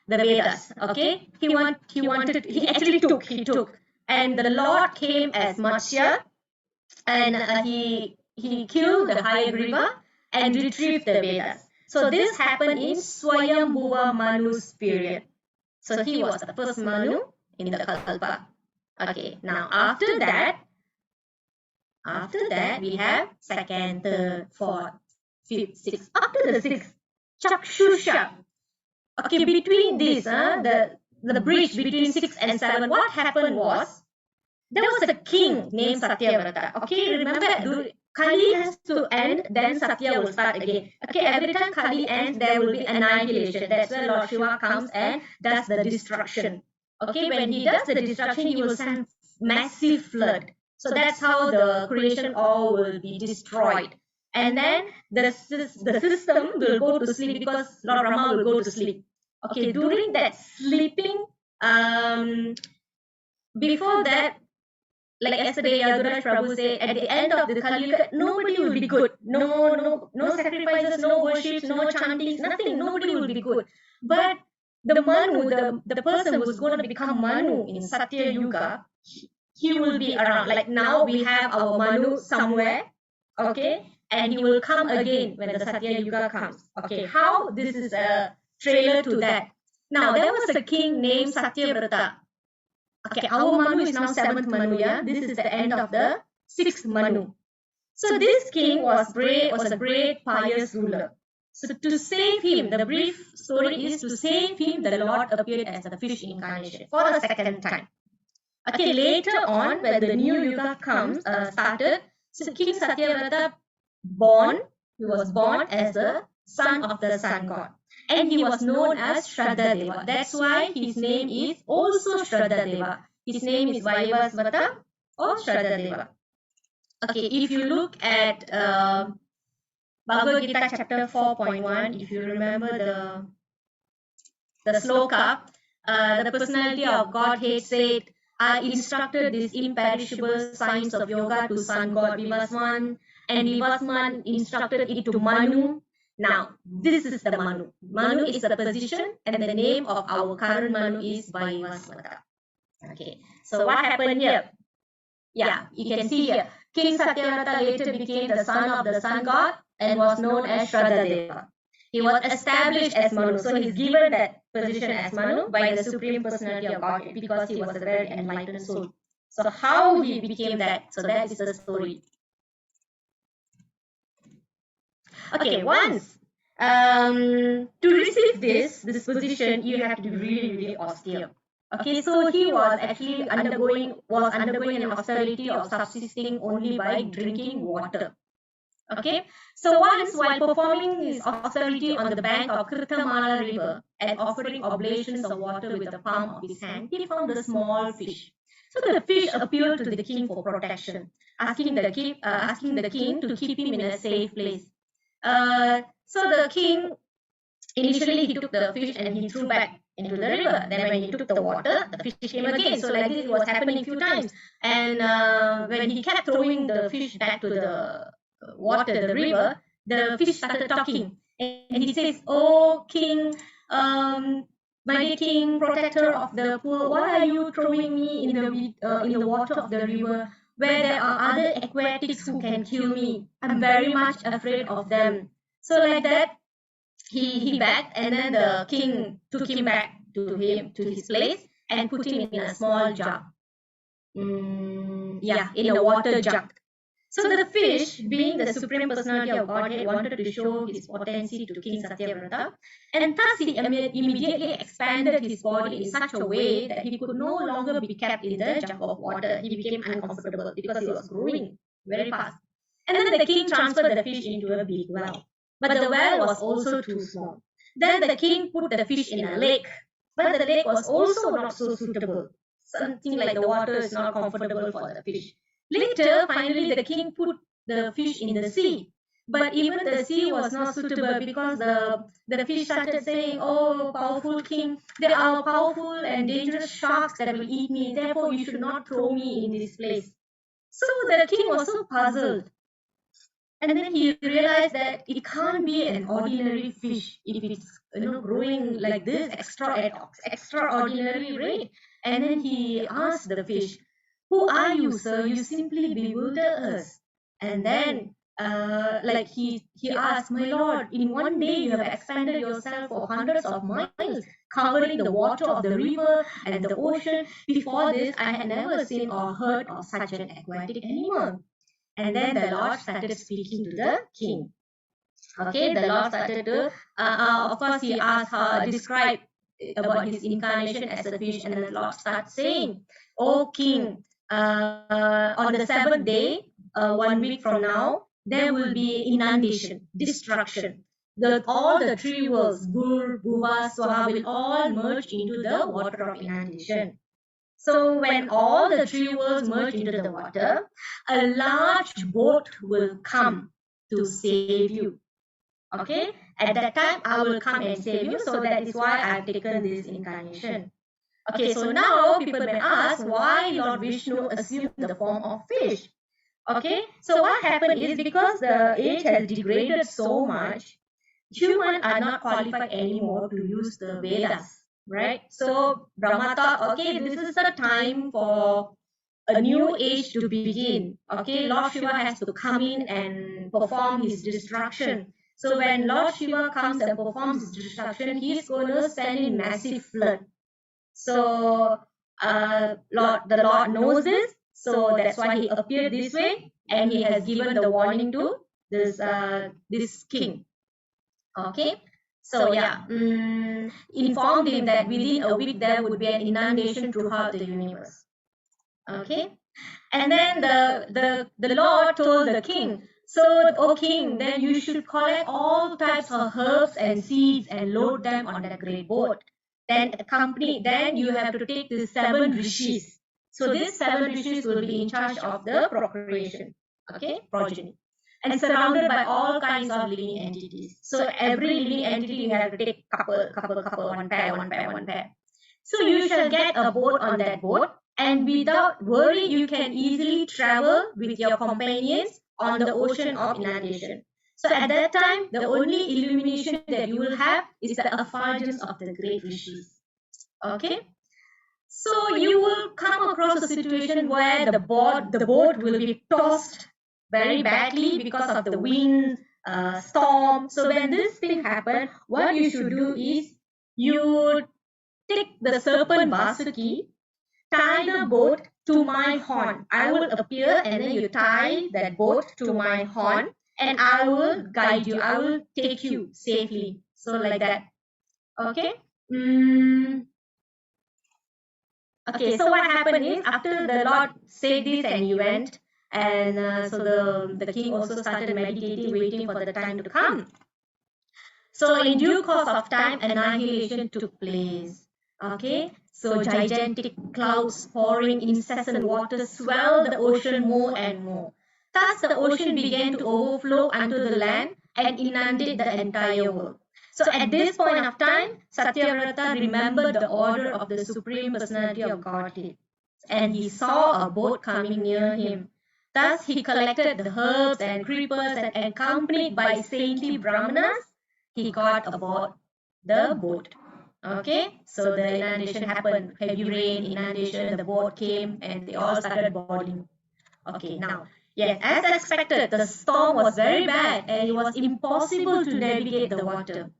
S3: the Vedas. Okay, he actually took, and the Lord came as Matsya, and he killed the Hayagriva and retrieved the Vedas. So this happened in Swayambhuva Manu's period. So he was the first Manu in the Kalpa. Okay, now after that we have second, third, fourth, fifth, sixth. After the sixth, Chakshusha. Okay, between this, the bridge between 6 and 7, what happened was, there was a king named Satyavrata. Okay, remember, Kali has to end, then Satya will start again. Okay, every time Kali ends, there will be annihilation. That's where Lord Shiva comes and does the destruction. Okay, when he does the destruction, he will send massive flood. So that's how the creation all will be destroyed. And then the system will go to sleep because Lord Brahma will go to sleep. Okay, during that sleeping, before that, like yesterday, Yaduraj Prabhu said, at the end of the Kali Yuga, nobody will be good. No sacrifices, no worships, no chantings, nothing. Nobody will be good. But the Manu, the person who's going to become Manu in Satya Yuga, he will be around. Like now we have our Manu somewhere, okay, and he will come again when the Satya Yuga comes. Okay, how this is a trailer to that. Now there was a king named Satyavrata. Okay, our Manu is now 7th Manu, yeah. This is the end of the 6th Manu. So this king was a great pious ruler. So to save him, the brief story is to save him, the Lord appeared as the fish incarnation for the second time. Okay, later on, when the new Yuga started, so King Satyavrata he was born as the son of the sun god. And he was known as Shraddha. That's why his name is also Shraddha. His name is Vaivasvata or Shraddha. Okay, if you look at Bhagavad Gita chapter 4.1, if you remember the sloka, the personality of Godhead said, I instructed this imperishable science of yoga to sun god Vivaswan, and Vivaswan instructed it to Manu. Now, this is the Manu. Manu is the position, and the name of our current Manu is Vaivasvata. Okay, so what happened here? Yeah, you can see here. King Satyavrata later became the son of the sun god and was known as Shraddha. He was established as Manu, so he's given that position as Manu by the Supreme Personality of Godhead because he was a very enlightened soul. So how he became that? So that is the story. Okay, once to receive this position, you have to be really austere. Okay, so he was actually undergoing an austerity of subsisting only by drinking water. Okay, so once while performing his austerity on the bank of Kirtamala river and offering oblations of water with the palm of his hand, he found a small fish. So the fish appealed to the king for protection, asking the king to keep him in a safe place. So the king initially he took the fish and he threw back into the river. Then when he took the water, the fish came again. So like this, it was happening a few times. And when he kept throwing the fish back to the water, the river, the fish started talking. And he says, "Oh king, my dear king, protector of the poor, why are you throwing me in the water of the river where there are other aquatics who can kill me? I'm very much afraid of them." So like that, he begged, and then the king took him back to his place and put him in a small jar. In a water jug. So the fish, being the supreme personality of Godhead, wanted to show his potency to King Satyavrata, and thus he immediately expanded his body in such a way that he could no longer be kept in the jug of water. He became uncomfortable because he was growing very fast. And then the king transferred the fish into a big well. But the well was also too small. Then the king put the fish in a lake, but the lake was also not so suitable. Something like the water is not comfortable for the fish. Later, finally, the king put the fish in the sea. But even the sea was not suitable because the fish started saying, "Oh, powerful king, there are powerful and dangerous sharks that will eat me. Therefore, you should not throw me in this place." So the king was so puzzled. And then he realized that it can't be an ordinary fish if it's growing like this extraordinary rate. And then he asked the fish, "Who are you, sir? You simply bewilder us." And then he asked, "My lord, in one day you have expanded yourself for hundreds of miles, covering the water of the river and the ocean. Before this, I had never seen or heard of such an aquatic animal." And then the Lord started speaking to the king. Okay, the Lord started to, of course, he asked, describe about his incarnation as a fish, and then the Lord starts saying, "O king, on the 7th day, 1 week from now, there will be inundation, destruction. All the three worlds, Bhur, Bhuva, Swaha, will all merge into the water of inundation. So when all the three worlds merge into the water, a large boat will come to save you." Okay, At that time, I will come and save you. So that is why I have taken this incarnation. Okay, so now people may ask why Lord Vishnu assumed the form of fish. Okay, so what happened is because the age has degraded so much, humans are not qualified anymore to use the Vedas, right? So Brahma thought, okay, this is the time for a new age to begin. Okay, Lord Shiva has to come in and perform his destruction. So when Lord Shiva comes and performs his destruction, he's going to send in massive flood. So the Lord knows this, so that's why he appeared this way, and he has given the warning to this king. Okay, so yeah, informed him that within a week there would be an inundation throughout the universe. Okay, and then the Lord told the king, so O king, then you should collect all types of herbs and seeds and load them on that great boat. Then you have to take the 7 rishis. So these 7 rishis will be in charge of the procreation, okay, progeny, and surrounded by all kinds of living entities. So every living entity you have to take couple, one pair, one pair, one pair. So you shall get a boat on that boat, and without worry, you can easily travel with your companions on the ocean of inundation. So at that time, the only illumination that you will have is the effulgence of the great rishis. Okay? So you will come across a situation where the boat will be tossed very badly because of the wind, storm. So when this thing happens, what you should do is you take the serpent Vasuki, tie the boat to my horn. I will appear and then you tie that boat to my horn and I will guide you. I will take you safely. So like that. Okay. Okay, so what happened is after the Lord said this and he went, and so the king also started meditating, waiting for the time to come. So in due course of time, annihilation took place. Okay, so gigantic clouds pouring incessant water swelled the ocean more and more. Thus the ocean began to overflow unto the land and inundate the entire world. So at this point of time, Satyavrata remembered the order of the Supreme Personality of Godhead, and he saw a boat coming near him. Thus he collected the herbs and creepers and accompanied by saintly brahmanas, he got aboard the boat. Okay, so the inundation happened, heavy rain, inundation, the boat came and they all started boarding. Okay, now, yes, as expected, the storm was very bad and it was impossible to navigate the water.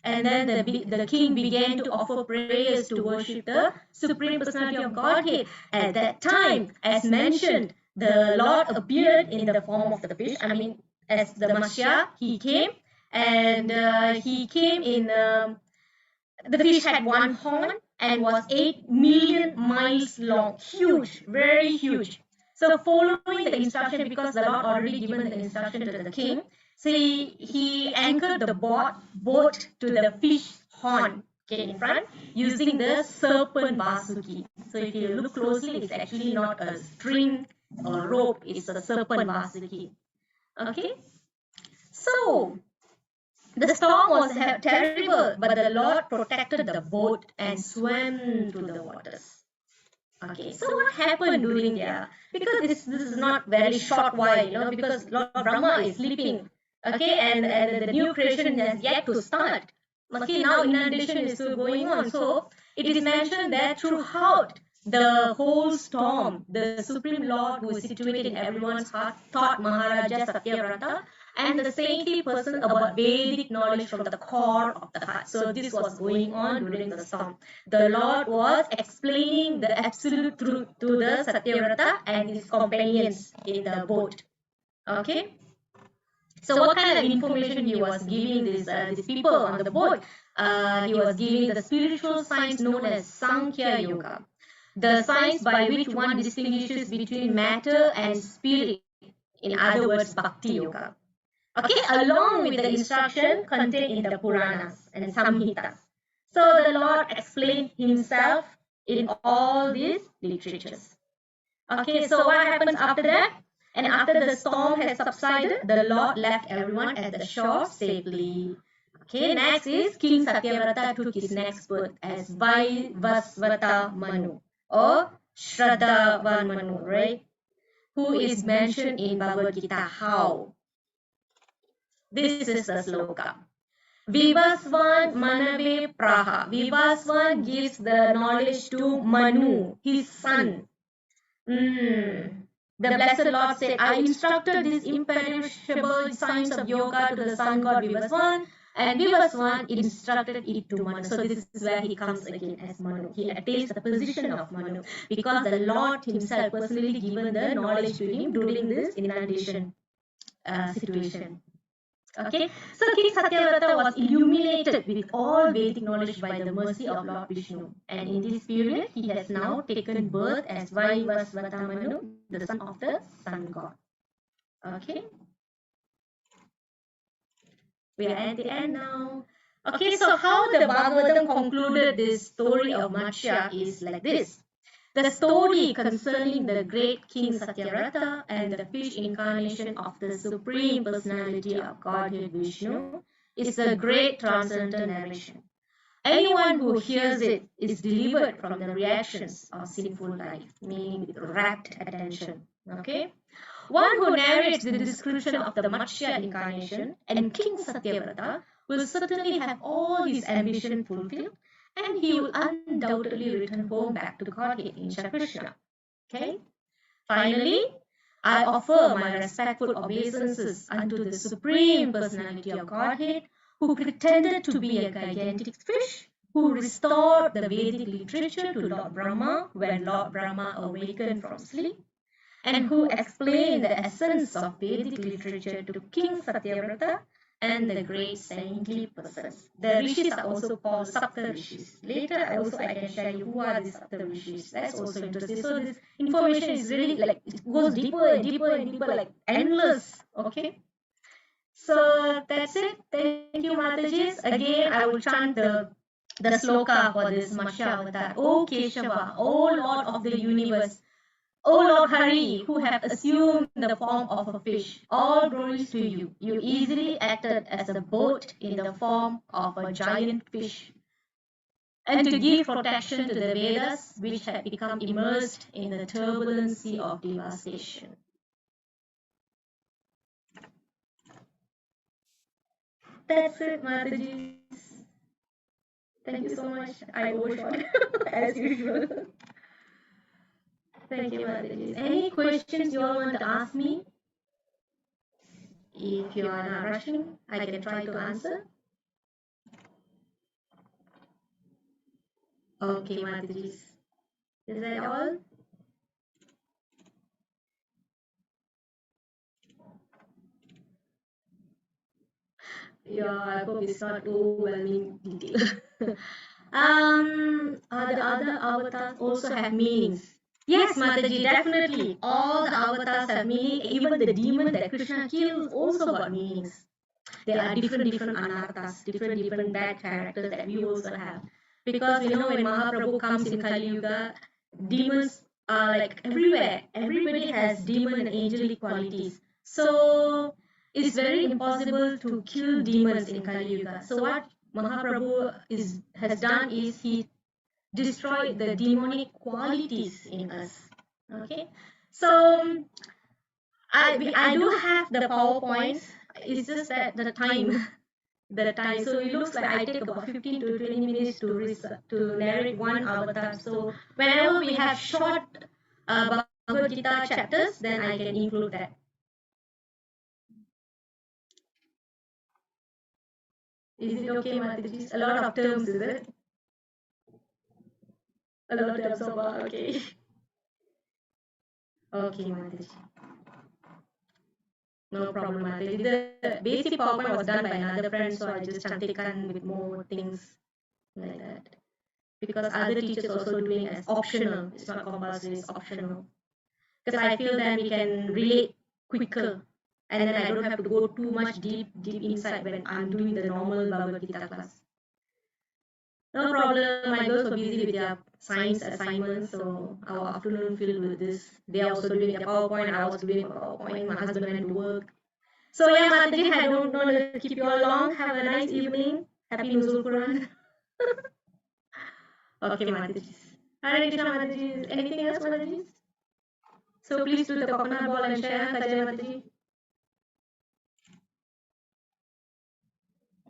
S3: And then the king began to offer prayers to worship the Supreme Personality of Godhead. At that time, as mentioned, the Lord appeared in the form of the fish. I mean, as the Matsya, he came and he came in. The fish had one horn and was 8 million miles long. Huge, very huge. So following the instruction, because the Lord already given the instruction to the king, so he anchored the boat to the fish horn, okay, in front, using the serpent Vasuki. So if you look closely, it's actually not a string or rope, it's a serpent Vasuki. Okay, so the storm was terrible, but the Lord protected the boat and swam through the waters. Okay, so what happened during there? Because this is not very short while, because Lord Brahma is sleeping. Okay, and the new creation has yet to start. Okay, now inundation is still going on. So it is mentioned that throughout the whole storm, the Supreme Lord who is situated in everyone's heart taught Maharaja Satyavrata and the saintly person about Vedic knowledge from the core of the heart. So this was going on during the storm. The Lord was explaining the absolute truth to the Satyavrata and his companions in the boat. Okay. So what kind of information he was giving these people on the boat? He was giving the spiritual science known as Sankhya Yoga, the science by which one distinguishes between matter and spirit. In other words, Bhakti Yoga. Okay, along with the instruction contained in the Puranas and Samhitas. So the Lord explained himself in all these literatures. Okay, so what happens after that? And after the storm has subsided, the Lord left everyone at the shore safely. Okay, next is King Satyavrata took his next birth as Vaivasvata Manu or Shraddhavan Manu, right? Who is mentioned in Bhagavad Gita. How? This is the sloka. Vivasvan Manave Praha. Vivasvan gives the knowledge to Manu, his son. The Blessed Lord said, I instructed this imperishable science of yoga to the sun god Vivasvan, and Vivasvan instructed it to Manu. So this is where he comes again as Manu. He attains the position of Manu because the Lord himself personally given the knowledge to him during this inundation situation. Okay, so King Satyavrata was illuminated with all Vedic knowledge by the mercy of Lord Vishnu, and in this period he has now taken birth as Vaivasvata Manu, the son of the sun god. Okay, we are at the end now. Okay, so how the Bhagavatam concluded this story of Matsya is like this. The story concerning the great King Satyavrata and the fish incarnation of the Supreme Personality of Godhead Vishnu is a great transcendental narration. Anyone who hears it is delivered from the reactions of sinful life, meaning with rapt attention. Okay? One who narrates the description of the Matsya incarnation and King Satyavrata will certainly have all his ambition fulfilled, and he will undoubtedly return home back to Godhead in Shri Krishna. Okay? Finally, I offer my respectful obeisances unto the Supreme Personality of Godhead, who pretended to be a gigantic fish, who restored the Vedic literature to Lord Brahma when Lord Brahma awakened from sleep, and who explained the essence of Vedic literature to King Satyavrata and the great saintly persons. The rishis are also called Sapta rishis. Later, I can share you who are these Sapta rishis. That's also interesting. So this information is really like it goes deeper and deeper and deeper, like endless. Okay. So that's it. Thank you, Matajis. Again, I will chant the sloka for this Matsya avatar. O Keshava, O Lord of the universe, O Lord Hari, who have assumed the form of a fish, all glories to you. You easily acted as a boat in the form of a giant fish, and to give protection to the Vedas, which had become immersed in the turbulent sea of devastation. That's it, Mataji. Thank you so much. I overshot as usual. Thank you, Mataji. Any questions you all want to ask me? If you are not rushing, I can try to answer. Okay, Mataji. Is that all? Yeah, I hope it's not overwhelming detail. Are the other avatars also have meanings? Yes, Mataji, definitely. All the avatars have meaning. Even the demon that Krishna kills also got meanings. There are different anarthas, different bad characters that we also have. Because we know when Mahaprabhu comes in Kali Yuga, demons are like everywhere. Everybody has demon and angelic qualities. So it's very impossible to kill demons in Kali Yuga. So what Mahaprabhu has done is he destroyed the demonic qualities in us. Okay, so I do have the PowerPoints. It's just that the time. The time. So it looks like I take about 15 to 20 minutes to narrate one avatar. So whenever we have short Bhagavad Gita chapters, then I can include that. Is it okay, Mataji? A lot of terms, is it? A lot of terms of okay. Okay, Mataji. No problem, Mataji. The basic PowerPoint was done by another friend, so I just taken with more things like that. Because other teachers also doing as optional. It's not compulsory, it's optional. Because I feel then we can relate quicker, and then I don't have to go too much deep inside when I'm doing the normal Bhagavad Gita class. No problem, my girls were busy with their science assignments, so our afternoon filled with this. They are also doing their PowerPoint, I was doing PowerPoint, my husband went to work. So yeah, Mataji, I don't want to keep you all long. Have a nice evening. Happy Nuzul Quran. Okay, Mataji. Hare Krishna, Mataji. Anything else, Mataji? So please do the coconut ball and share, Kajay Mataji.